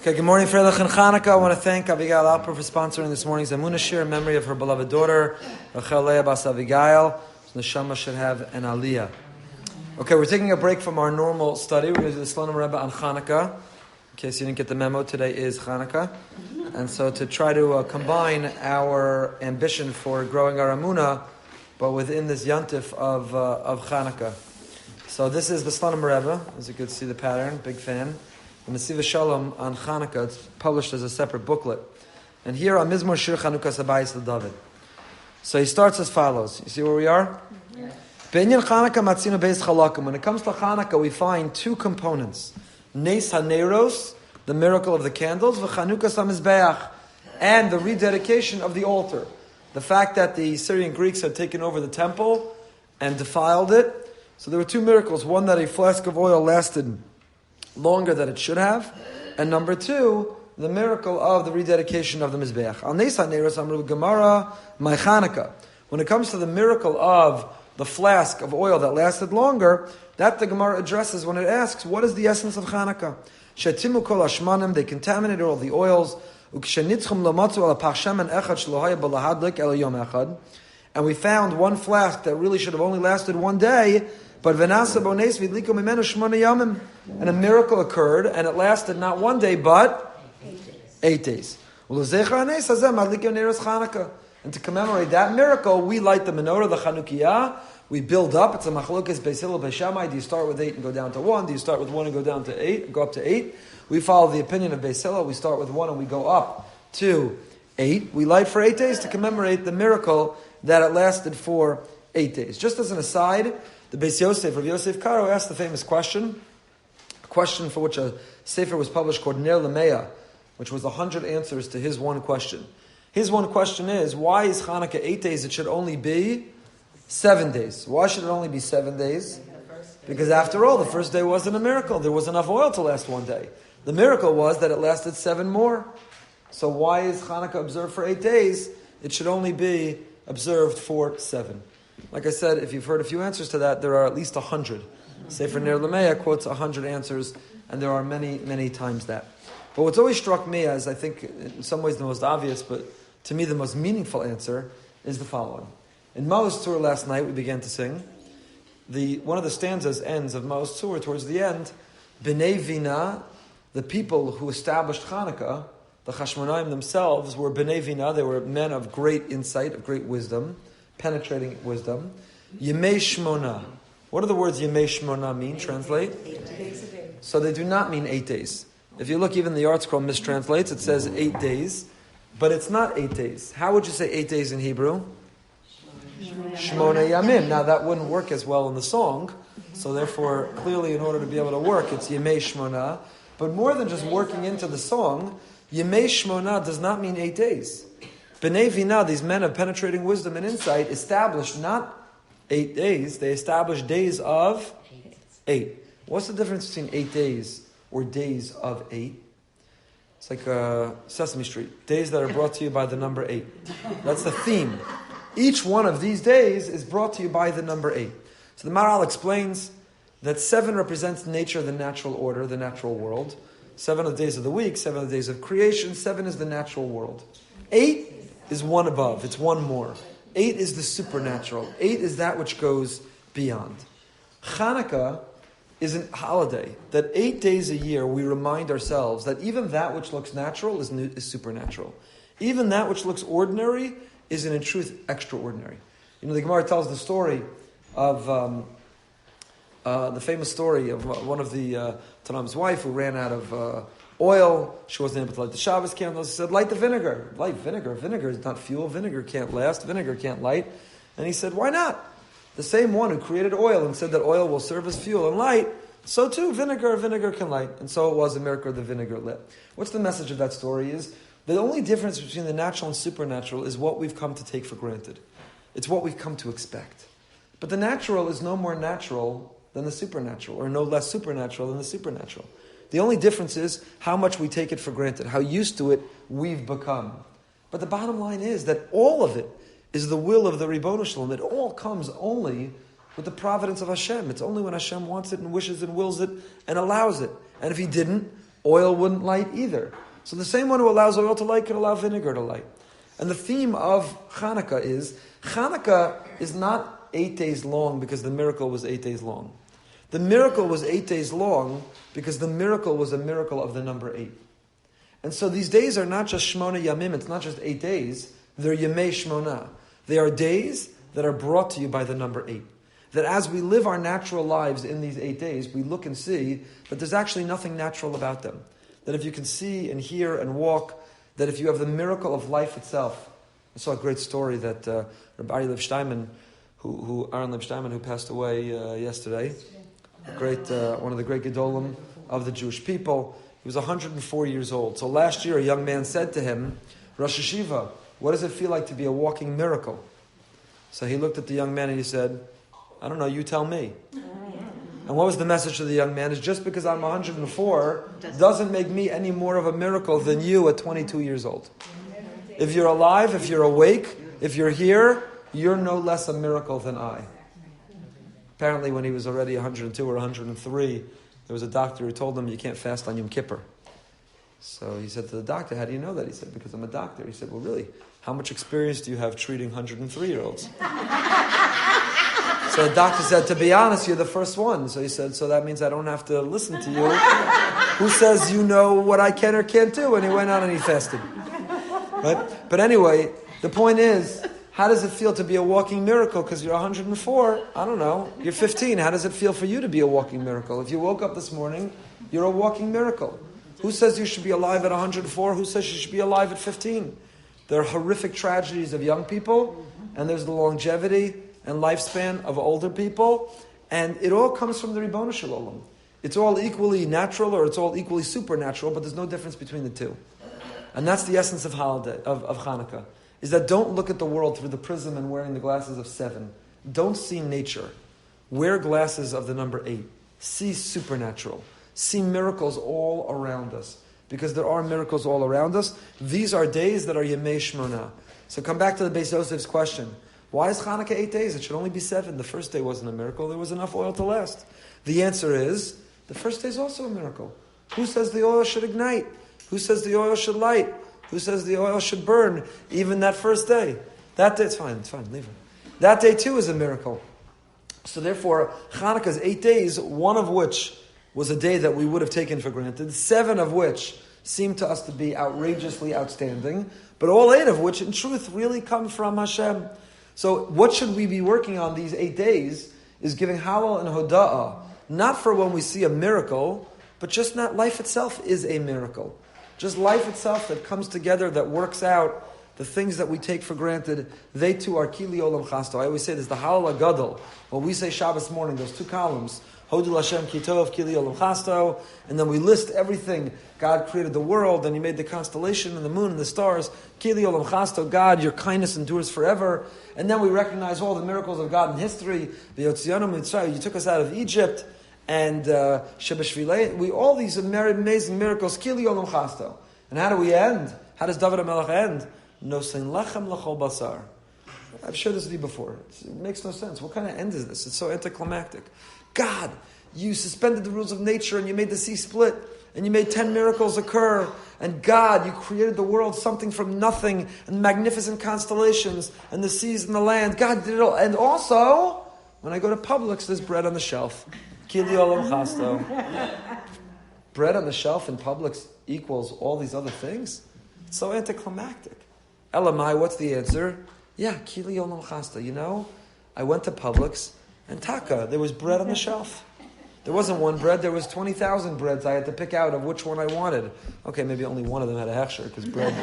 Okay, good morning, Freilich and Chanuka. I want to thank Abigail Alper for sponsoring this morning's Emunah Shir in memory of her beloved daughter, Rachel Leah Bas Abigail. Neshama should have an aliyah. Okay, we're taking a break from our normal study. We're going to do the Slonim Rebbe on Chanuka. In case you didn't get the memo, today is Chanuka. And so to try to combine our ambition for growing our Emunah, but within this yantif of Chanuka. So this is the Slonim Rebbe, as you can see the pattern, big fan. The Mesiva Shalom on Chanuka, it's published as a separate booklet. And here on Mizmor Shir Chanuka Sabayis David. So he starts as follows. You see where we are? Be'inyan Chanuka matzino beis chalakim. When it comes to Chanuka, we find two components. Nes haneros, the miracle of the candles, v'chanuka samizbeach, and the rededication of the altar. The fact that the Syrian Greeks had taken over the temple and defiled it. So there were two miracles. One, that a flask of oil lasted longer than it should have, and number two, the miracle of the rededication of the Mizbeach. Al Nes HaNeiros Amru Gemara my Chanukah. When it comes to the miracle of the flask of oil that lasted longer, that the Gemara addresses when it asks, what is the essence of Chanukah? Shetimu kol hashmanim, they contaminated all the oils. Ukshenitzchum lamatzu ala pachshemen echad shlohaya balahadlik el yom echad. And we found one flask that really should have only lasted one day, but Venasa Bones Vidliko Mimenu Shmona Yamim, and a miracle occurred, and it lasted not one day, but 8 days. And to commemorate that miracle, we light the menorah, the Chanukiyah. We build up. It's a machlokes Beis Hillel Beis Shammai. Do you start with 8 and go down to 1? Do you start with 1 and go down to 8? Go up to 8. We follow the opinion of Beis Hillel. We start with 1 and we go up to 8. We light for 8 days to commemorate the miracle that it lasted for 8 days. Just as an aside, the Beis Yosef, Rav Yosef Karo, asked the famous question, a question for which a sefer was published called Ner Lameya, which was 100 answers to his one question. His one question is, why is Chanukah 8 days? It should only be 7 days. Why should it only be 7 days? Because after all, the first day wasn't a miracle. There was enough oil to last one day. The miracle was that it lasted 7 more. So why is Chanukah observed for 8 days? It should only be observed for 7. Like I said, if you've heard a few answers to that, there are at least 100. Sefer Ner Lameya quotes 100 answers, and there are many, many times that. But what's always struck me as, I think, in some ways the most obvious, but to me the most meaningful answer, is the following. In Maoz Tzur last night, we began to sing. One of the stanzas ends of Maoz Tzur, towards the end, B'nei Vina, the people who established Chanukah, the Chashmonaim themselves were B'nei Vina, they were men of great insight, of great wisdom, penetrating wisdom. Yemei Shmona. What do the words Yemei Shmona mean? Translate? 8 days a day. So they do not mean 8 days. If you look, even the Art Scroll mistranslates, it says 8 days, but it's not 8 days. How would you say 8 days in Hebrew? Shmona Yamim. Now that wouldn't work as well in the song, so therefore, clearly in order to be able to work, it's Yemei Shmona. But more than just working into the song, Yemei Shmona does not mean 8 days. B'nei Vina, these men of penetrating wisdom and insight, established not 8 days, they established days of 8. What's the difference between 8 days or days of 8? It's like Sesame Street. Days that are brought to you by the number 8. That's the theme. Each one of these days is brought to you by the number 8. So the Maharal explains that 7 represents nature, the natural order, the natural world. 7 are the days of the week, 7 are the days of creation, 7 is the natural world. 8 is one above, it's one more. 8 is the supernatural. 8 is that which goes beyond. Chanukah is a holiday that 8 days a year we remind ourselves that even that which looks natural is supernatural. Even that which looks ordinary is in truth extraordinary. You know, the Gemara tells the story of the famous story of one of the Tanam's wife who ran out of oil. She wasn't able to light the Shabbos candles. He said, light the vinegar. Light vinegar. Vinegar is not fuel. Vinegar can't last. Vinegar can't light. And he said, why not? The same one who created oil and said that oil will serve as fuel and light, so too vinegar can light. And so it was a miracle the vinegar lit. What's the message of that story is, the only difference between the natural and supernatural is what we've come to take for granted. It's what we've come to expect. But the natural is no more natural than the supernatural, or no less supernatural than the supernatural. The only difference is how much we take it for granted, how used to it we've become. But the bottom line is that all of it is the will of the Ribono Shalom. It all comes only with the providence of Hashem. It's only when Hashem wants it and wishes and wills it and allows it. And if He didn't, oil wouldn't light either. So the same one who allows oil to light could allow vinegar to light. And the theme of Chanuka is not 8 days long because the miracle was 8 days long. The miracle was 8 days long because the miracle was a miracle of the number 8. And so these days are not just Shmona Yamim, it's not just 8 days, they're Yemei Shmona. They are days that are brought to you by the number 8. That as we live our natural lives in these 8 days, we look and see that there's actually nothing natural about them. That if you can see and hear and walk, that if you have the miracle of life itself. I saw a great story that Rabbi Aaron Leib Steinman, who passed away yesterday, one of the great Gedolim of the Jewish people. He was 104 years old. So last year, a young man said to him, Rosh Hashiva, what does it feel like to be a walking miracle? So he looked at the young man and he said, I don't know, you tell me. And what was the message to the young man? Is just because I'm 104 doesn't make me any more of a miracle than you at 22 years old. If you're alive, if you're awake, if you're here, you're no less a miracle than I. Apparently when he was already 102 or 103, there was a doctor who told him you can't fast on Yom Kippur. So he said to the doctor, how do you know that? He said, because I'm a doctor. He said, well really, how much experience do you have treating 103-year-olds? So the doctor said, to be honest, you're the first one. So he said, so that means I don't have to listen to you. Who says you know what I can or can't do? And he went on and he fasted. Right? But anyway, the point is, how does it feel to be a walking miracle? Because you're 104, I don't know, you're 15. How does it feel for you to be a walking miracle? If you woke up this morning, you're a walking miracle. Who says you should be alive at 104? Who says you should be alive at 15? There are horrific tragedies of young people, and there's the longevity and lifespan of older people, and it all comes from the Ribono Shel Olam. It's all equally natural or it's all equally supernatural, but there's no difference between the two. And that's the essence of holiday of Hanukkah, is that don't look at the world through the prism and wearing the glasses of 7. Don't see nature. Wear glasses of the number 8. See supernatural. See miracles all around us. Because there are miracles all around us. These are days that are Yemei Shmona. So come back to the Beis Yosef's question. Why is Hanukkah 8 days? It should only be 7. The first day wasn't a miracle. There was enough oil to last. The answer is, the first day is also a miracle. Who says the oil should ignite? Who says the oil should light? Who says the oil should burn even that first day? That day, it's fine, leave it. That day too is a miracle. So therefore, Hanukkah's 8 days, one of which was a day that we would have taken for granted, 7 of which seemed to us to be outrageously outstanding, but all 8 of which in truth really come from Hashem. So what should we be working on these 8 days is giving halal and hoda'ah, not for when we see a miracle, but just not life itself is a miracle. Just life itself that comes together, that works out, the things that we take for granted, they too are Kili Olam Chasto. I always say there's the Halal Gadol. When we say Shabbos morning, those 2 columns, Hodul Hashem Kitov, Kili Olam Chasto, and then we list everything. God created the world, and He made the constellation, and the moon, and the stars. Kili Olam Chasto, God, your kindness endures forever. And then we recognize all the miracles of God in history. V'yotzianu mitzrayim, you took us out of Egypt. And Shebeshvilei, all these amazing miracles, Kili Olam Chasto. And how do we end? How does David HaMelech end? Nosein lechem l'chol basar. I've shared this with you before. It makes no sense. What kind of end is this? It's so anticlimactic. God, you suspended the rules of nature and you made the sea split and you made 10 miracles occur. And God, you created the world, something from nothing, and magnificent constellations and the seas and the land. God did it all. And also, when I go to Publix, there's bread on the shelf. Kili Olam Chasto. Bread on the shelf in Publix equals all these other things? It's so anticlimactic. Elamai, what's the answer? Yeah, Kili Olam Chasto. You know, I went to Publix and Taka, there was bread on the shelf. There wasn't one bread, there was 20,000 breads. I had to pick out of which one I wanted. Okay, maybe only one of them had a hechsher, because bread,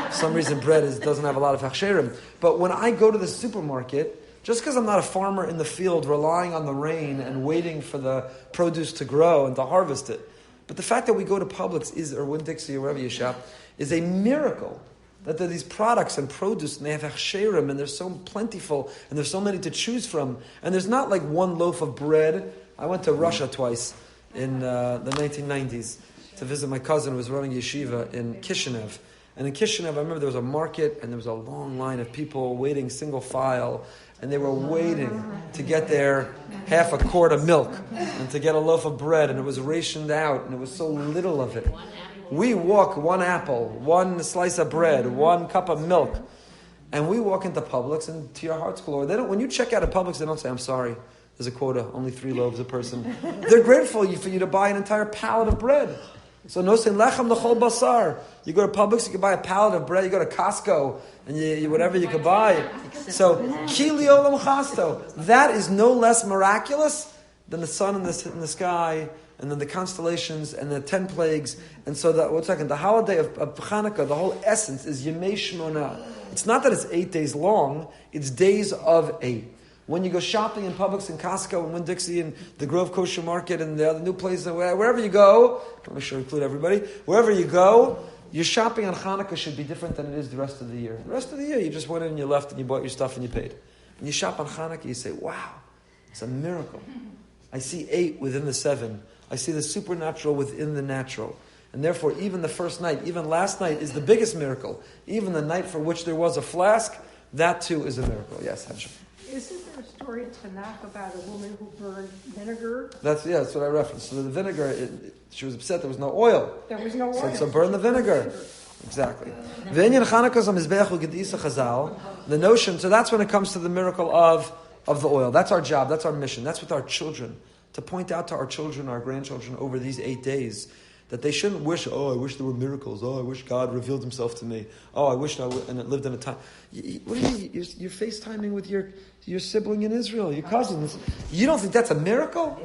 for some reason bread doesn't have a lot of hechsherim. But when I go to the supermarket, just because I'm not a farmer in the field relying on the rain and waiting for the produce to grow and to harvest it, but the fact that we go to Publix or Winn-Dixie or wherever you shop is a miracle. That there are these products and produce and they have hechsherim and they're so plentiful and there's so many to choose from. And there's not like one loaf of bread. I went to Russia twice in the 1990s to visit my cousin who was running yeshiva in Kishinev. And in Kishinev, I remember there was a market and there was a long line of people waiting single file, and they were waiting to get their half a quart of milk and to get a loaf of bread, and it was rationed out, and it was so little of it. We walk one apple, one slice of bread, one cup of milk, and we walk into Publix, and to your heart's glory, they don't. When you check out at Publix, they don't say, "I'm sorry, there's a quota, only 3 loaves a person." They're grateful for you to buy an entire pallet of bread. So no saying lechem l'chol basar. You go to Publix, you can buy a pallet of bread. You go to Costco, and you whatever you could buy. So kili olam chasto. That is no less miraculous than the sun in the sky, and then the constellations, and the 10 plagues. And so the holiday of Chanuka, the whole essence is Yemei Shmona. It's not that it's 8 days long; it's days of 8. When you go shopping in Publix and Costco and Winn-Dixie and the Grove Kosher Market and the other new places, wherever you go, I'm sure include everybody, wherever you go, your shopping on Hanukkah should be different than it is the rest of the year. The rest of the year, you just went in and you left and you bought your stuff and you paid. When you shop on Hanukkah, you say, wow, it's a miracle. I see 8 within the 7. I see the supernatural within the natural. And therefore, even the first night, even last night is the biggest miracle. Even the night for which there was a flask, that too is a miracle. Yes, Henshaw. Isn't there a story in Tanakh about a woman who burned vinegar? That's what I referenced. So the vinegar, she was upset there was no oil. There was no oil. So burn the vinegar. Exactly. The notion, so that's when it comes to the miracle of the oil. That's our job. That's our mission. That's with our children. To point out to our children, our grandchildren over these 8 days that they shouldn't wish, I wish there were miracles. I wish God revealed himself to me. I wish and it lived in a time. What do you mean? You're FaceTiming with your sibling in Israel, your cousins. You don't think that's a miracle?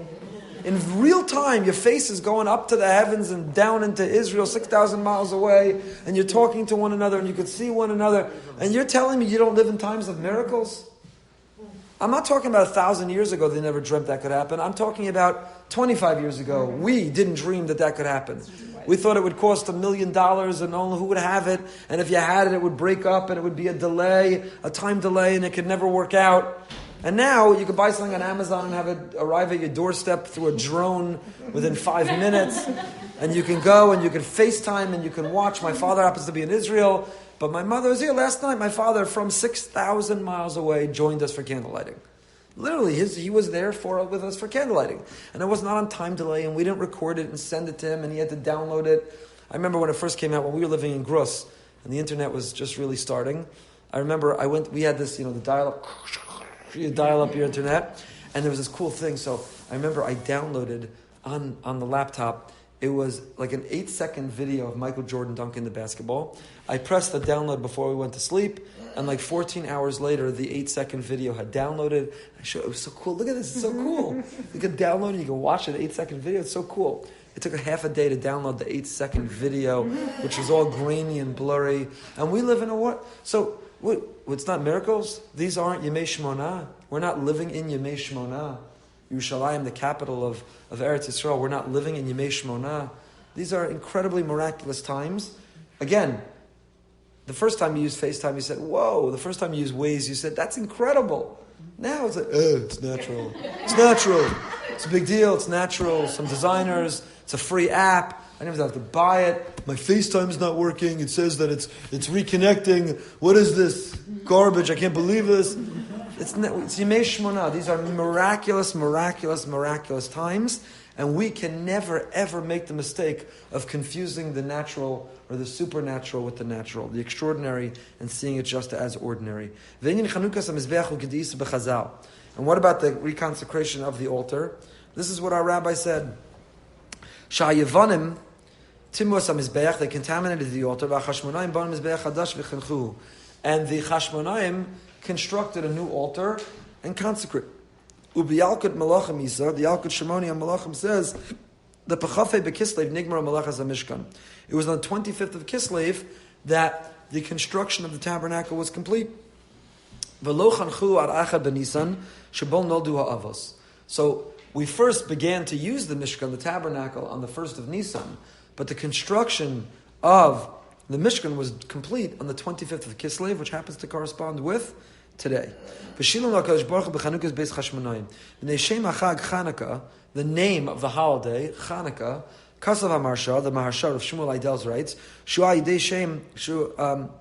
In real time, your face is going up to the heavens and down into Israel, 6,000 miles away, and you're talking to one another, and you could see one another, and you're telling me you don't live in times of miracles? I'm not talking about 1,000 years ago they never dreamt that could happen. I'm talking about 25 years ago. We didn't dream that could happen. We thought it would cost $1 million and only who would have it. And if you had it, it would break up and it would be a delay, a time delay, and it could never work out. And now you could buy something on Amazon and have it arrive at your doorstep through a drone within 5 minutes. And you can go and you can FaceTime and you can watch. My father happens to be in Israel. But my mother was here last night. My father, from 6,000 miles away, joined us for candlelighting. Literally, he was there with us for candlelighting. And it was not on time delay, and we didn't record it and send it to him, and he had to download it. I remember when it first came out, when we were living in Grus, and the internet was just really starting. I remember we had this, the dial-up, you dial up your internet, and there was this cool thing. So I remember I downloaded on the laptop. It was like an 8-second video of Michael Jordan dunking the basketball. I pressed the download before we went to sleep, and like 14 hours later, the 8-second video had downloaded. It was so cool. Look at this, it's so cool. You can download it, you can watch an 8-second video. It's so cool. It took a half a day to download the 8-second video, which was all grainy and blurry. And we live in a what? So, it's not miracles? These aren't Yemei Shmona. We're not living in Yemei Shmona. Yerushalayim, the capital of Eretz Yisrael, we're not living in Yemei Shmona. These are incredibly miraculous times. Again, the first time you used FaceTime, you said, whoa. The first time you used Waze, you said, that's incredible. Now it's like, it's natural. It's natural. It's a big deal. It's natural. Some designers. It's a free app. I never have to buy it. My FaceTime's not working. It says that it's reconnecting. What is this garbage? I can't believe this. It's Yemei Shmona. These are miraculous, miraculous, miraculous times. And we can never, ever make the mistake of confusing the natural or the supernatural with the natural, the extraordinary, and seeing it just as ordinary. And what about the reconsecration of the altar? This is what our rabbi said. Sha'yevanim timos hamizbeach, they contaminated the altar. And the Chashmonaim constructed a new altar and consecrated. Ubi Yalkut Malachim Yisa, the Yalkut Shimoni and Malachim says, the Pechafe Bekislev Nigmar Malachas HaMishkan. It was on the 25th of Kislev that the construction of the tabernacle was complete. V'lo chanchu ad achad b'Nisan shebol noldu ha'avos. So we first began to use the Mishkan, the tabernacle, on the 1st of Nisan, but the construction of the Mishkan was complete on the 25th of Kislev, which happens to correspond with today. The name of the holiday, Chanukah, Kasav HaMaharsha, the Maharsha of Shmuel Eidel's writes, Shua Yidei Shem Chanukas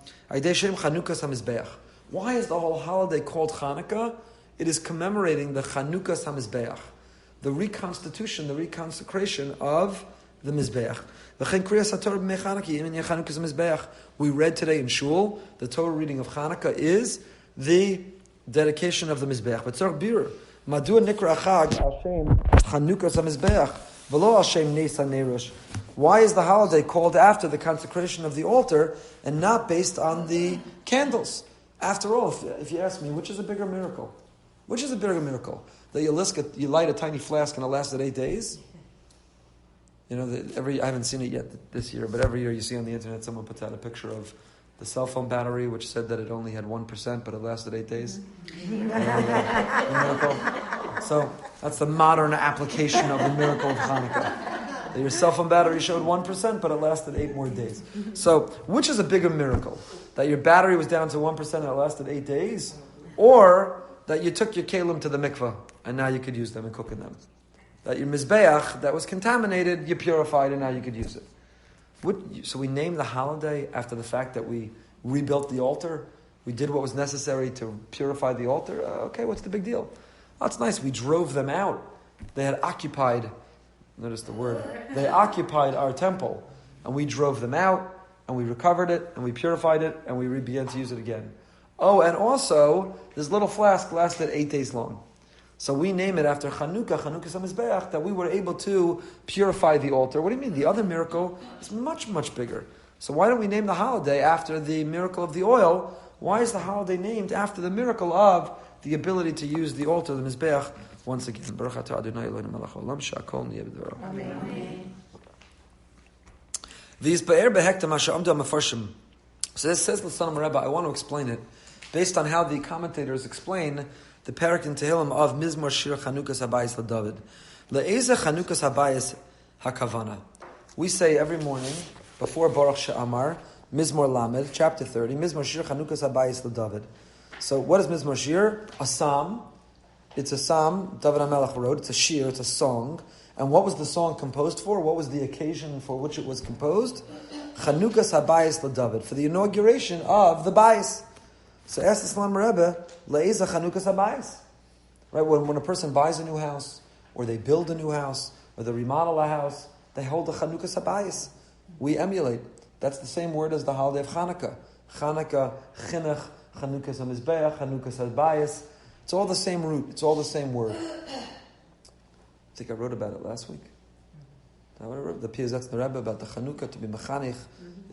HaMizbeach. Why is the whole holiday called Chanukah? It is commemorating the Chanukas HaMizbeach, the reconstitution, the reconsecration of the Mizbeach. We read today in Shul, the Torah reading of Chanukah is the dedication of the Mizbeach. But Tzarech Bir, Madua Nikra Chag Hashem Chanukas HaMizbeach V'lo Hashem Nes HaNerush. Why is the holiday called after the consecration of the altar and not based on the candles? After all, if you ask me, which is a bigger miracle? Which is a bigger miracle? That you light a tiny flask and it lasted 8 days? I haven't seen it yet this year, but every year you see on the internet someone puts out a picture of the cell phone battery, which said that it only had 1%, but it lasted 8 days. Miracle. So that's the modern application of the miracle of Hanukkah. That your cell phone battery showed 1%, but it lasted 8 more days. So which is a bigger miracle? That your battery was down to 1% and it lasted 8 days? Or that you took your kalim to the mikveh and now you could use them and cook in them? That your mizbeach that was contaminated, you purified and now you could use it. So we named the holiday after the fact that we rebuilt the altar. We did what was necessary to purify the altar. Okay, what's the big deal? That's nice. We drove them out. They had occupied, notice the word, they occupied our temple. And we drove them out, and we recovered it, and we purified it, and we began to use it again. Oh, and also, this little flask lasted 8 days long. So we name it after Chanukas HaMizbeach, that we were able to purify the altar. What do you mean? The other miracle is much, much bigger. So why don't we name the holiday after the miracle of the oil? Why is the holiday named after the miracle of the ability to use the altar, the Mizbeach, once again? Baruch atah Adonai Eloheinu melech haolam she'akol niyeh b'dvaro. Amen. V'yizba'er behektam asher amdu ha'mefarshim. So this says the Son of Rebbe, I want to explain it, based on how the commentators explain the Perek in Tehillim of Mizmor Shir Chanukas Habayis LaDavid. Le'ezeh Chanukas Habayis HaKavana. We say every morning, before Baruch She'amar, Mizmor Lamed, chapter 30, Mizmor Shir Chanukas Habayis LaDavid. So what is Mizmor Shir? A psalm. It's a psalm David HaMelech wrote. It's a shir, it's a song. And what was the song composed for? What was the occasion for which it was composed? Chanukas Habayis LaDavid, for the inauguration of the Bayis. So ask the Slam Rebbe, Le'ezeh Chanukas Habayis. Right, when a person buys a new house, or they build a new house, or they remodel a house, they hold the Chanukas Habayis. We emulate. That's the same word as the holiday of Chanukah. Chanukah, Chinuch, Chanukas HaMizbeach, Chanukas Habayis. It's all the same root. It's all the same word. I think I wrote about it last week. The Piyazetz the Rebbe about the Chanukah, to be mechanich,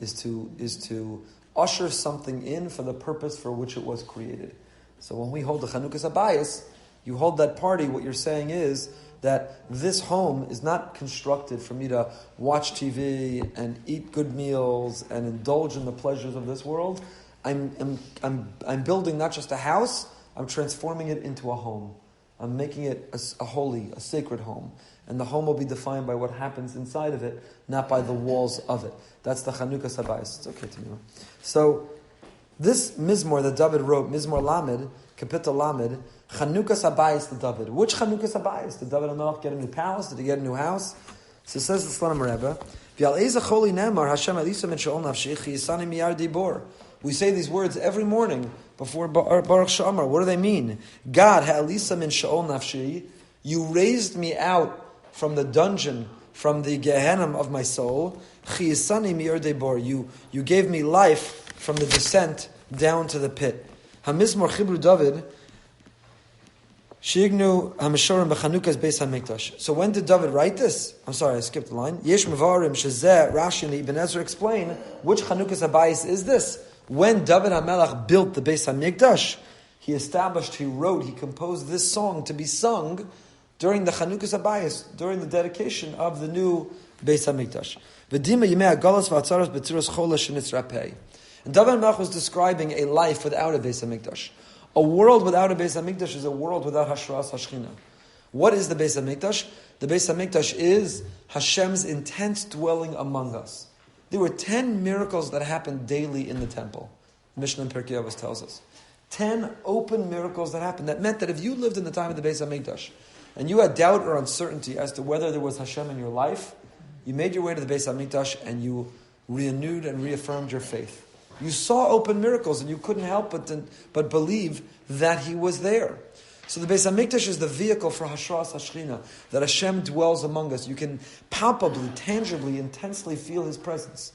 is to usher something in for the purpose for which it was created. So when we hold the Chanukas Habayis, you hold that party, what you're saying is that this home is not constructed for me to watch TV and eat good meals and indulge in the pleasures of this world. I'm building not just a house, I'm transforming it into a home. I'm making it a holy, a sacred home. And the home will be defined by what happens inside of it, not by the walls of it. That's the Chanukas Habayis. It's okay to me. So, this Mizmor that David wrote, Mizmor Lamed, Kapitel Lamed, Chanukas Habayis to David. Which Chanukas Habayis? Did David HaMelech get a new palace? Did he get a new house? So it says the Slam Rebbe, V'al Eza Choli Nemar, Hashem Elisa Min She'ol Nafshi, Chiyisani Miyar Dibor. We say these words every morning before Baruch She'amar. What do they mean? God, Ha'elisa Min She'ol Nafshi, you raised me out from the dungeon, from the Gehenna of my soul. Chiyisani Miyar Dibor. You gave me life from the descent down to the pit. Hamizmor Chibru David, Shignu Hamishorim B'Chanukas Beis HaMikdash. So when did David write this? I'm sorry, I skipped the line. Yesh Mevarim Shezeh Rashi and Ibn Ezra explain which Chanukas Habayis is this. When David HaMelech built the Beis HaMikdash, he wrote, he composed this song to be sung during the Chanukas Habayis, during the dedication of the new Beis HaMikdash. V'dima Yimei HaGalos V'Atzaros B'Tziros Chola Shenitzrapei. And David HaMelech was describing a life without a Beis HaMikdash. A world without a Beis HaMikdash is a world without Hashras HaShechina. What is the Beis HaMikdash? The Beis HaMikdash is Hashem's intense dwelling among us. There were 10 miracles that happened daily in the temple. Mishnah in Pirkei Avos tells us. 10 open miracles that happened. That meant that if you lived in the time of the Beis HaMikdash, and you had doubt or uncertainty as to whether there was Hashem in your life, You made your way to the Beis HaMikdash and you renewed and reaffirmed your faith. You saw open miracles and you couldn't help but believe that He was there. So the Beis HaMikdash is the vehicle for Hashras HaShechina, that Hashem dwells among us. You can palpably, tangibly, intensely feel His presence.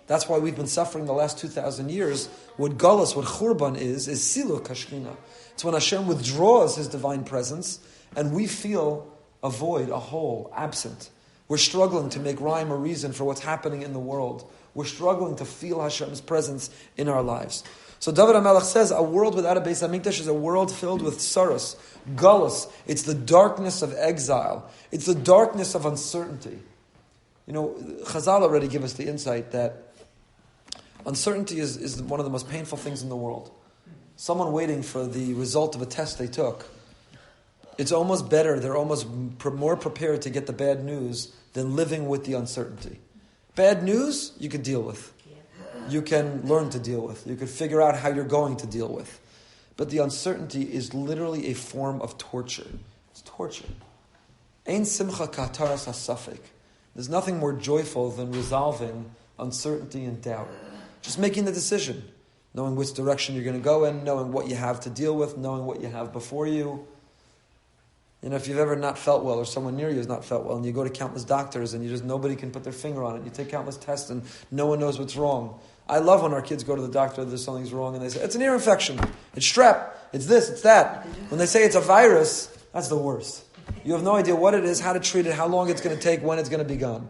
That's why we've been suffering the last 2,000 years. What Galus, what Churban is Siluk HaShechina. It's when Hashem withdraws His divine presence and we feel a void, a hole, absent. We're struggling to make rhyme or reason for what's happening in the world. We're struggling to feel Hashem's presence in our lives. So David HaMelech says, a world without a Beis HaMikdash is a world filled with saras, galus. It's the darkness of exile. It's the darkness of uncertainty. Chazal already give us the insight that uncertainty is one of the most painful things in the world. Someone waiting for the result of a test they took, it's almost better, they're almost more prepared to get the bad news than living with the uncertainty. Bad news, you can deal with. You can learn to deal with. You can figure out how you're going to deal with. But the uncertainty is literally a form of torture. It's torture. Ein simcha kataras hasafek. There's nothing more joyful than resolving uncertainty and doubt. Just making the decision. Knowing which direction you're going to go in, knowing what you have to deal with, knowing what you have before you. If you've ever not felt well or someone near you has not felt well and you go to countless doctors and nobody can put their finger on it. You take countless tests and no one knows what's wrong. I love when our kids go to the doctor, there's something's wrong, and they say, it's an ear infection, it's strep, it's this, it's that. When they say it's a virus, that's the worst. You have no idea what it is, how to treat it, how long it's going to take, when it's going to be gone.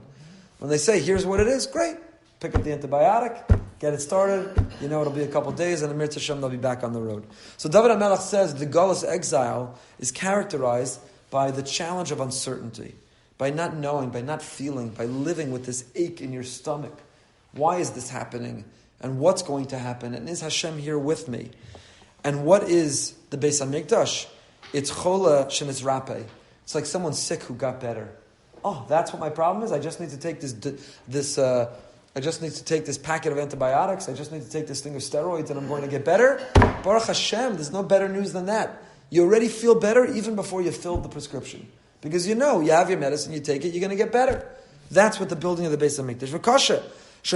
When they say, here's what it is, great. Pick up the antibiotic, get it started, it'll be a couple days, and Amir Tashem, they'll be back on the road. So David HaMelech says the Galus exile is characterized by the challenge of uncertainty, by not knowing, by not feeling, by living with this ache in your stomach. Why is this happening? And what's going to happen? And is Hashem here with me? And what is the Beis HaMikdash? It's chola shenis rape. It's like someone sick who got better. Oh, that's what my problem is? I just need to take I just need to take this packet of antibiotics. I just need to take this thing of steroids and I'm going to get better. Baruch Hashem, there's no better news than that. You already feel better even before you filled the prescription. Because you have your medicine, you take it, you're going to get better. That's what the building of the Beis HaMikdash. V'kasha. So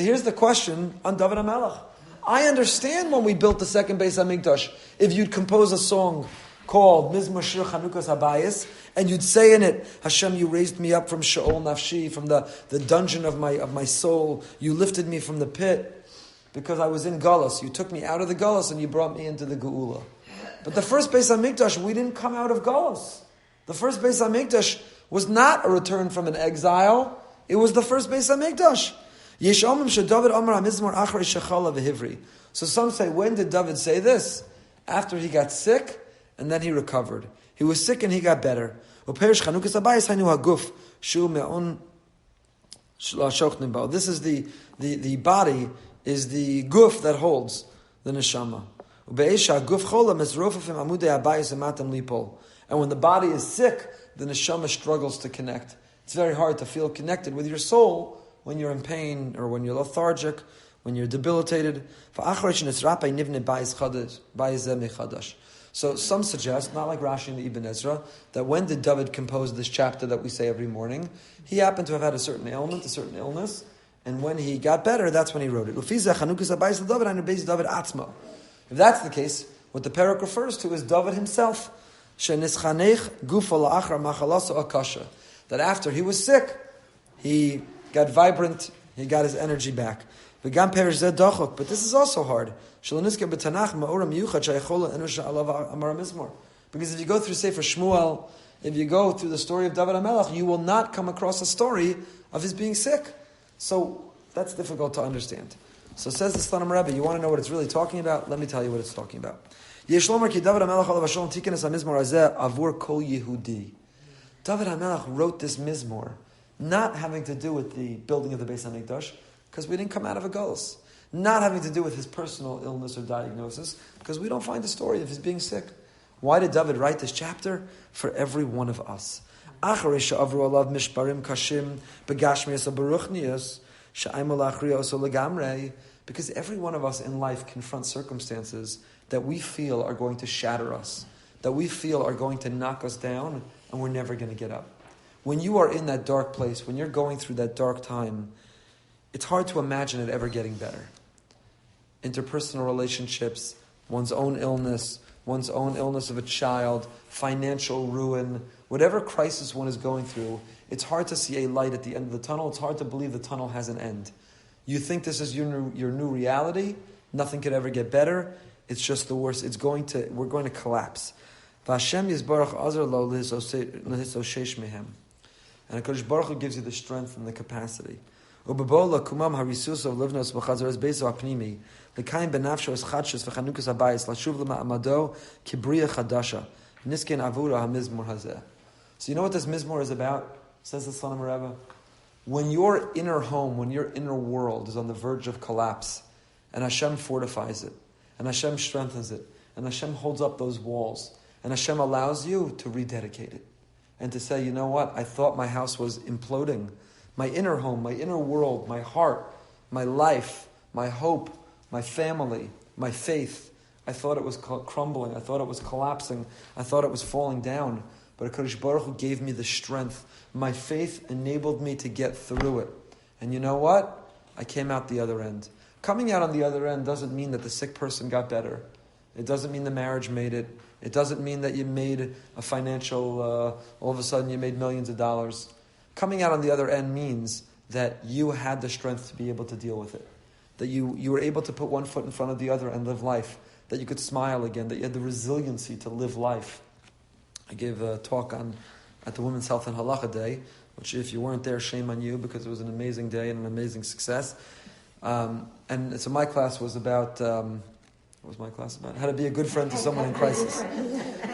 here's the question on David HaMelech. I understand when we built the second Beis HaMikdash, if you'd compose a song called Mizmor Shir Chanukas Habayis, and you'd say in it, Hashem, you raised me up from Sheol Nafshi, from the dungeon of my soul. You lifted me from the pit because I was in Galus. You took me out of the Galus and you brought me into the Geula. But the first Beis HaMikdash, we didn't come out of Galus. The first Beis HaMikdash was not a return from an exile. It was the first Beis HaMikdash. So some say, when did David say this? After he got sick, and then he recovered. He was sick and he got better. This is the body, is the guf that holds the neshama. And when the body is sick, the neshama struggles to connect. It's very hard to feel connected with your soul when you're in pain or when you're lethargic, when you're debilitated. So some suggest, not like Rashi and the Ibn Ezra, that when did David compose this chapter that we say every morning? He happened to have had a certain ailment, a certain illness, and when he got better, that's when he wrote it. If that's the case, what the parak refers to is David himself. That after he was sick, he got vibrant, he got his energy back. But this is also hard. Because if you go through Sefer Shmuel, if you go through the story of David HaMelech, you will not come across a story of his being sick. So that's difficult to understand. So says the Slonim Rebbe, you want to know what it's really talking about? Let me tell you what it's talking about. David HaMelech wrote this Mizmor, not having to do with the building of the Beis HaMikdash, because we didn't come out of a galus. Not having to do with his personal illness or diagnosis, because we don't find the story of his being sick. Why did David write this chapter? For every one of us. Because every one of us in life confronts circumstances that we feel are going to shatter us, that we feel are going to knock us down, and we're never going to get up. when you are in that dark place, when you're going through that dark time, it's hard to imagine it ever getting better. Interpersonal relationships, one's own illness of a child, financial ruin, whatever crisis one is going through, it's hard to see a light at the end of the tunnel. It's hard to believe the tunnel has an end. You think this is your new reality. Nothing could ever get better. It's just the worst. We're going to collapse. V'Hashem Yisbarach Azar Lo L'Hisoshesh Mehem. And HaKadosh Baruch Hu gives you the strength and the capacity. Ubebo L'Kumam Harisus of Livnos V'Chazar Es Beso HaPnimi L'Kayim Benafsho Es Chadshus V'Chanukas HaBayis L'Shuv L'Ma'amado Kibriya Chadasha Nisken Avura HaMizmor Hazeh. So you know what this Mizmor is about? Says the Son of Rebbe. When your inner home, when your inner world is on the verge of collapse, and Hashem fortifies it, and Hashem strengthens it, and Hashem holds up those walls, and Hashem allows you to rededicate it, and to say, you know what, I thought my house was imploding. My inner home, my inner world, my heart, my life, my hope, my family, my faith, I thought it was crumbling, I thought it was collapsing, I thought it was falling down. But HaKadosh Baruch Hu gave me the strength. My faith enabled me to get through it. And you know what? I came out the other end. Coming out on the other end doesn't mean that the sick person got better. It doesn't mean the marriage made it. It doesn't mean that you made a financial, all of a sudden you made millions of dollars. Coming out on the other end means that you had the strength to be able to deal with it. That you were able to put one foot in front of the other and live life. That you could smile again. That you had the resiliency to live life. I gave a talk at the Women's Health and Halacha Day, which if you weren't there, shame on you, because it was an amazing day and an amazing success. And so my class was about, what was my class about? How to be a good friend to someone in crisis.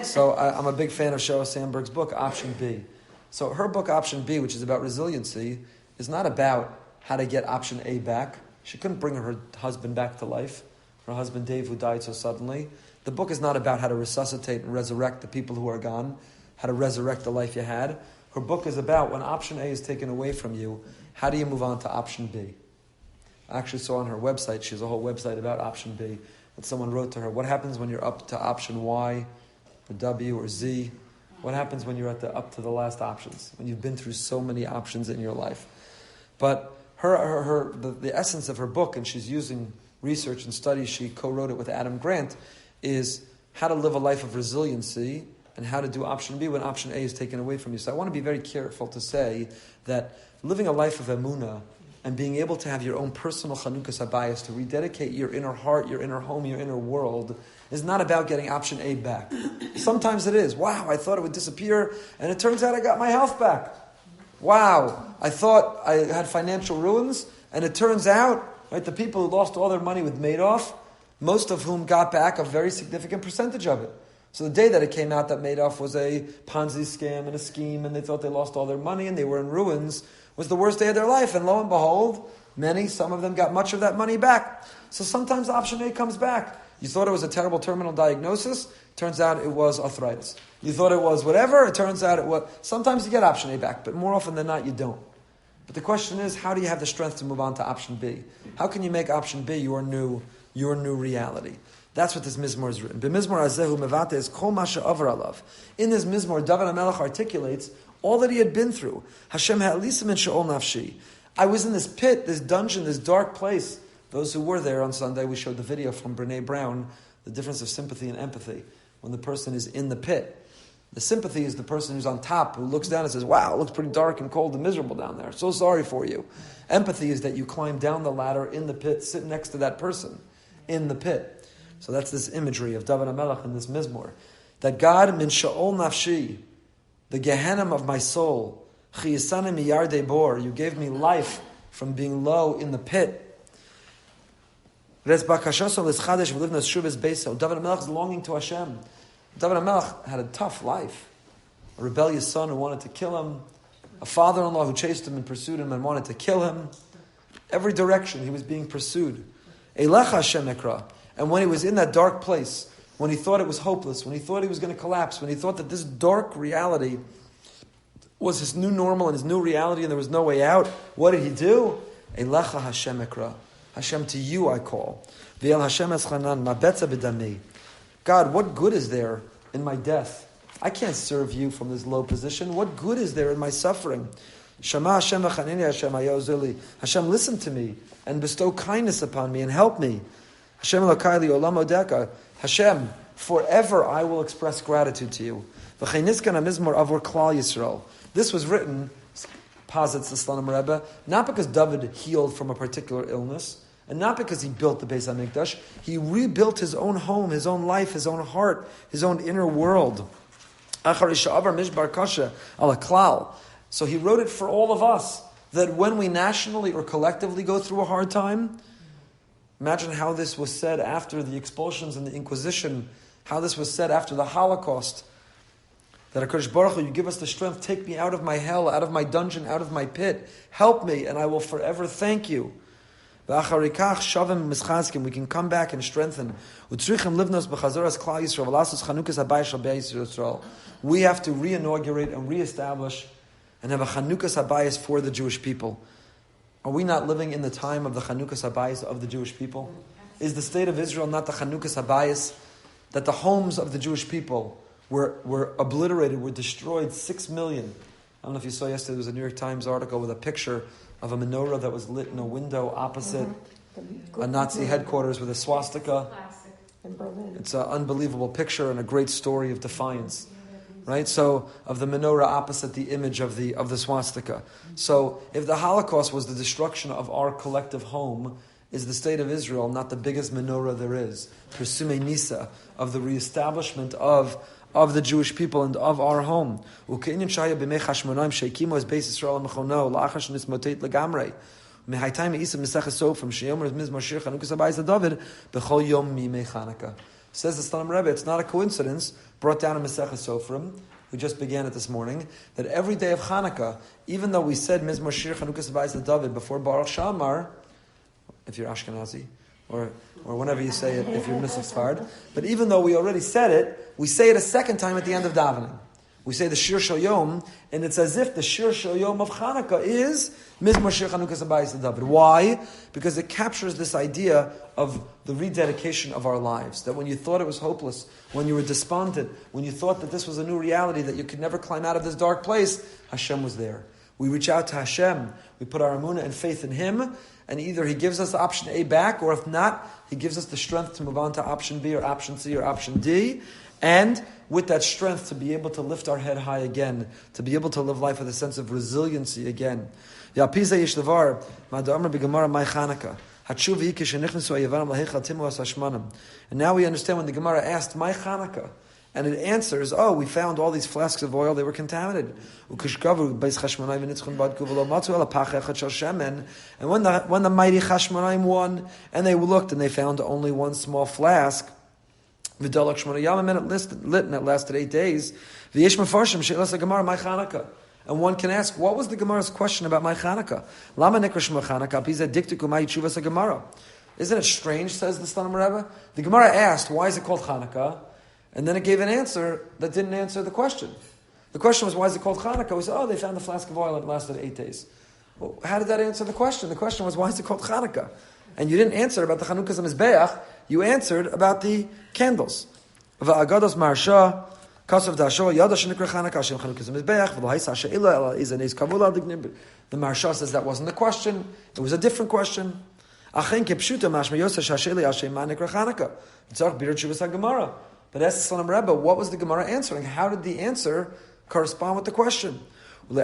So I'm a big fan of Sheryl Sandberg's book, Option B. So her book, Option B, which is about resiliency, is not about how to get Option A back. She couldn't bring her husband back to life, her husband Dave, who died so suddenly. The book is not about how to resuscitate and resurrect the people who are gone, how to resurrect the life you had. Her book is about when Option A is taken away from you, how do you move on to Option B? I actually saw on her website, she has a whole website about Option B, that someone wrote to her, what happens when you're up to Option Y, or W, or Z? What happens when you're up to the last options, when you've been through so many options in your life? But the essence of her book, and she's using research and studies, she co-wrote it with Adam Grant, is how to live a life of resiliency and how to do Option B when Option A is taken away from you. So I want to be very careful to say that living a life of emunah and being able to have your own personal Chanukas habayis, to rededicate your inner heart, your inner home, your inner world, is not about getting Option A back. Sometimes it is. Wow, I thought it would disappear, and it turns out I got my health back. Wow, I thought I had financial ruins, and it turns out, right, the people who lost all their money with Madoff, most of whom got back a very significant percentage of it. So the day that it came out that Madoff was a Ponzi scam and a scheme, and they thought they lost all their money and they were in ruins, was the worst day of their life. And lo and behold, some of them got much of that money back. So sometimes Option A comes back. You thought it was a terrible terminal diagnosis, turns out it was arthritis. You thought it was whatever, it turns out it was... Sometimes you get Option A back, but more often than not you don't. But the question is, how do you have the strength to move on to Option B? How can you make Option B your new reality? That's what this Mizmor is written. B'Mizmor Azehu Mevate is Kol Masha Avar Alav. In this Mizmor, David HaMelech articulates all that he had been through. Hashem Ha'alisim in She'ol Nafshi. I was in this pit, this dungeon, this dark place. Those who were there on Sunday, we showed the video from Brene Brown, the difference of sympathy and empathy. When the person is in the pit, the sympathy is the person who's on top, who looks down and says, wow, it looks pretty dark and cold and miserable down there. So sorry for you. Empathy is that you climb down the ladder in the pit, sit next to that person in the pit. So that's this imagery of David HaMelech in this Mizmor. That God, min sha'ol nafshi, the Gehenna of my soul, chiyasanim miyardei bor, you gave me life from being low in the pit. David HaMelech is longing to Hashem. David HaMelech had a tough life. A rebellious son who wanted to kill him. A father-in-law who chased him and pursued him and wanted to kill him. Every direction he was being pursued. Eilecha Hashem ekra. And when he was in that dark place, when he thought it was hopeless, when he thought he was going to collapse, when he thought that this dark reality was his new normal and his new reality and there was no way out, what did he do? Eilecha Hashem ekra. Hashem, to you I call. V'el Hashem eschanan, mabetza b'dami. God, what good is there in my death? I can't serve you from this low position. What good is there in my suffering? Shema Hashem v'chaneni Hashem hayozili. Hashem, listen to me and bestow kindness upon me and help me. Hashem Elokai li olam odeka. Hashem, forever I will express gratitude to you. V'cheiniskan hamizmor avor klal Yisrael. This was written, posits the Slonim Rebbe, not because David healed from a particular illness, and not because he built the Beis HaMikdash. He rebuilt his own home, his own life, his own heart, his own inner world. So he wrote it for all of us, that when we nationally or collectively go through a hard time, imagine how this was said after the expulsions and the Inquisition, how this was said after the Holocaust, that HaKadosh Baruch Hu, you give us the strength, take me out of my hell, out of my dungeon, out of my pit, help me, and I will forever thank you. We can come back and strengthen. We have to re-inaugurate and re-establish and have a Chanukas Habayis for the Jewish people. Are we not living in the time of the Chanukas Habayis of the Jewish people? Is the state of Israel not the Chanukas Habayis? That the homes of the Jewish people were obliterated, were destroyed, 6 million. I don't know if you saw yesterday, there was a New York Times article with a picture of a menorah that was lit in a window opposite a Nazi headquarters with a swastika. It's an unbelievable picture and a great story of defiance. Right? So, of the menorah opposite the image of the swastika. So, if the Holocaust was the destruction of our collective home, is the state of Israel not the biggest menorah there is? Persume Nisa, of the reestablishment of the Jewish people and of our home. Says the Slonim Rebbe, it's not a coincidence, brought down in Masechah Sofrim, we just began it this morning, that every day of Chanukah, even though we said Mizmor Shir Chanukas Habayis David before Baruch Shamar, if you're Ashkenazi, or whenever you say it, if you're Mishnah Sfard, but even though we already said it, we say it a second time at the end of davening. We say the Shir Shel Yom, and it's as if the Shir Shel Yom of Chanukah is Mizmor Shir Chanukas Habayis David. Why? Because it captures this idea of the rededication of our lives. That when you thought it was hopeless, when you were despondent, when you thought that this was a new reality, that you could never climb out of this dark place, Hashem was there. We reach out to Hashem, we put our emunah and faith in Him, and either He gives us option A back, or if not, He gives us the strength to move on to option B or option C or option D, and with that strength to be able to lift our head high again, to be able to live life with a sense of resiliency again. And now we understand when the Gemara asked, "My Chanukah," and it answers, "Oh, we found all these flasks of oil; they were contaminated." And when the mighty Chashmonaim won, and they looked and they found only one small flask, and it lit and it lasted 8 days. And one can ask, what was the Gemara's question about my Chanukah? Isn't it strange, says the Slonim Rebbe? The Gemara asked, why is it called Chanukah? And then it gave an answer that didn't answer the question. The question was, why is it called Chanukah? We said, oh, they found the flask of oil and it lasted 8 days. Well, how did that answer the question? The question was, why is it called Chanukah? And you didn't answer about the Chanukas HaMizbeach, you answered about the candles. Va'agados marsha, kasav dasho, yada shenikra Chanukah, Hashem Chanukas HaMizbeach, v'lohais ha'she'ila, ela izaneis kavula dignib. The marsha says that wasn't the question, it was a different question. Achen kepshuta mashma yosef ha'she'ila Hashem ma'nikra Chanukah. Tzarch birat shuvas ha'gemara. But ask the Slonim Rebbe, what was the Gemara answering? How did the answer correspond with the question? And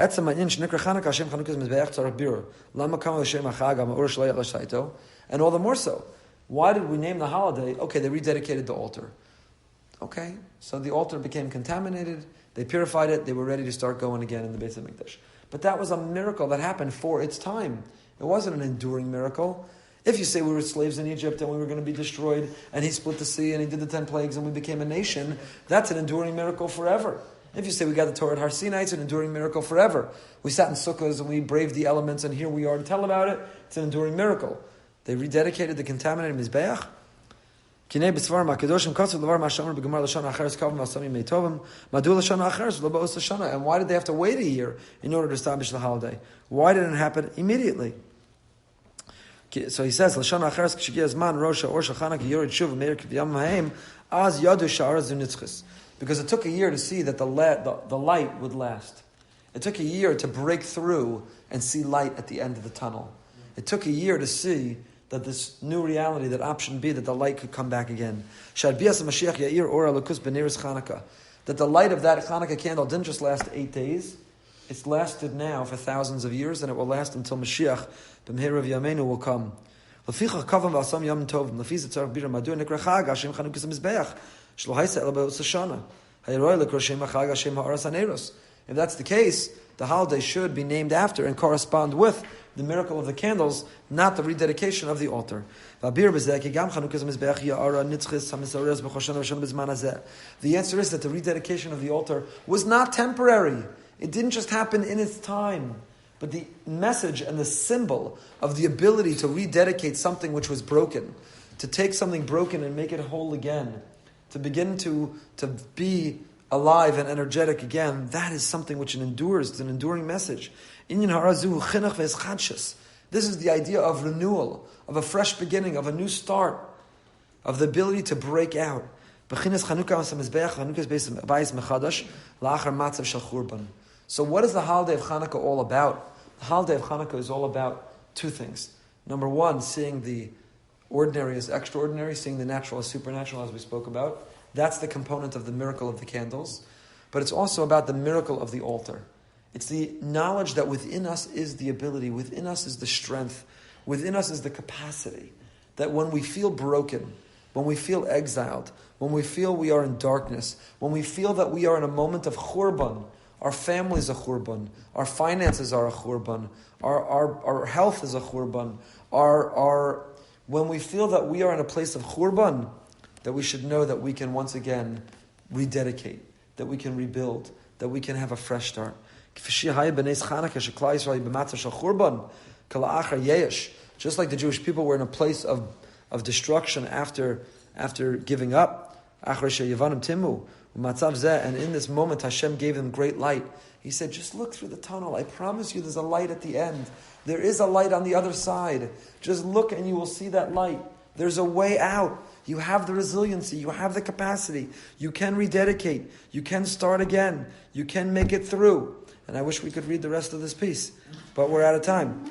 all the more so. Why did we name the holiday? Okay, they rededicated the altar. Okay, so the altar became contaminated, they purified it, they were ready to start going again in the Beis HaMikdash. But that was a miracle that happened for its time. It wasn't an enduring miracle. If you say we were slaves in Egypt and we were going to be destroyed, and He split the sea and He did the 10 plagues and we became a nation, that's an enduring miracle forever. If you say we got the Torah at Har Sinai, it's an enduring miracle forever. We sat in sukkahs and we braved the elements and here we are to tell about it, it's an enduring miracle. They rededicated the contaminated Mizbeach. And why did they have to wait a year in order to establish the holiday? Why didn't it happen immediately? So he says, "Lashon acheres k'shigia zman rosha or shachanaka yored shuv meir k'v'yam ha'im az yadu sha'ar zunitzchis." Because it took a year to see that the light would last. It took a year to break through and see light at the end of the tunnel. It took a year to see that this new reality, that option B, that the light could come back again. That the light of that Chanukah candle didn't just last 8 days. It's lasted now for thousands of years, and it will last until Mashiach, b'mheira v'yameinu, will come. If that's the case, the holiday should be named after and correspond with the miracle of the candles, not the rededication of the altar. The answer is that the rededication of the altar was not temporary. It didn't just happen in its time. But the message and the symbol of the ability to rededicate something which was broken, to take something broken and make it whole again, to begin to be alive and energetic again, that is something which endures. It's an enduring message. This is the idea of renewal, of a fresh beginning, of a new start, of the ability to break out. So what is the holiday of Chanukah all about? The holiday of Chanukah is all about two things. Number one, seeing the ordinary as extraordinary, seeing the natural as supernatural, as we spoke about. That's the component of the miracle of the candles. But it's also about the miracle of the altar. It's the knowledge that within us is the ability, within us is the strength, within us is the capacity, that when we feel broken, when we feel exiled, when we feel we are in darkness, when we feel that we are in a moment of churban, our family is a churban, our finances are a churban, our health is a churban, when we feel that we are in a place of churban, that we should know that we can once again rededicate, that we can rebuild, that we can have a fresh start. Just like the Jewish people were in a place of destruction after giving up. And in this moment Hashem gave them great light. He said, just look through the tunnel. I promise you there's a light at the end. There is a light on the other side. Just look and you will see that light. There's a way out. You have the resiliency. You have the capacity. You can rededicate. You can start again. You can make it through. And I wish we could read the rest of this piece, but we're out of time.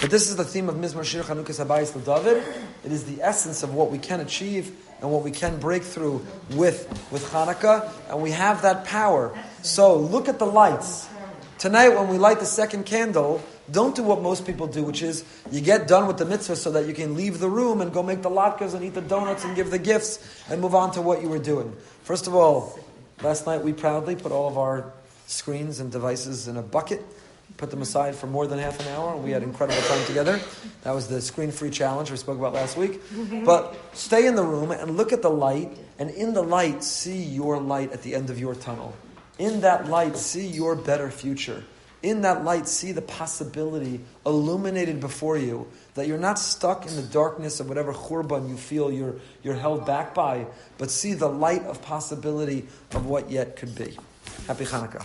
But this is the theme of Mizmor Shir Chanukah Habayis LeDavid. It is the essence of what we can achieve and what we can break through with Chanukah, and we have that power. So look at the lights. Tonight when we light the second candle, don't do what most people do, which is you get done with the mitzvah so that you can leave the room and go make the latkes and eat the donuts and give the gifts and move on to what you were doing. First of all, last night we proudly put all of our screens and devices in a bucket, put them aside for more than half an hour, and we had incredible time together. That was the screen-free challenge we spoke about last week. But stay in the room and look at the light, and in the light, see your light at the end of your tunnel. In that light, see your better future. In that light, see the possibility illuminated before you, that you're not stuck in the darkness of whatever churban you feel you're held back by, but see the light of possibility of what yet could be. Happy Chanukah.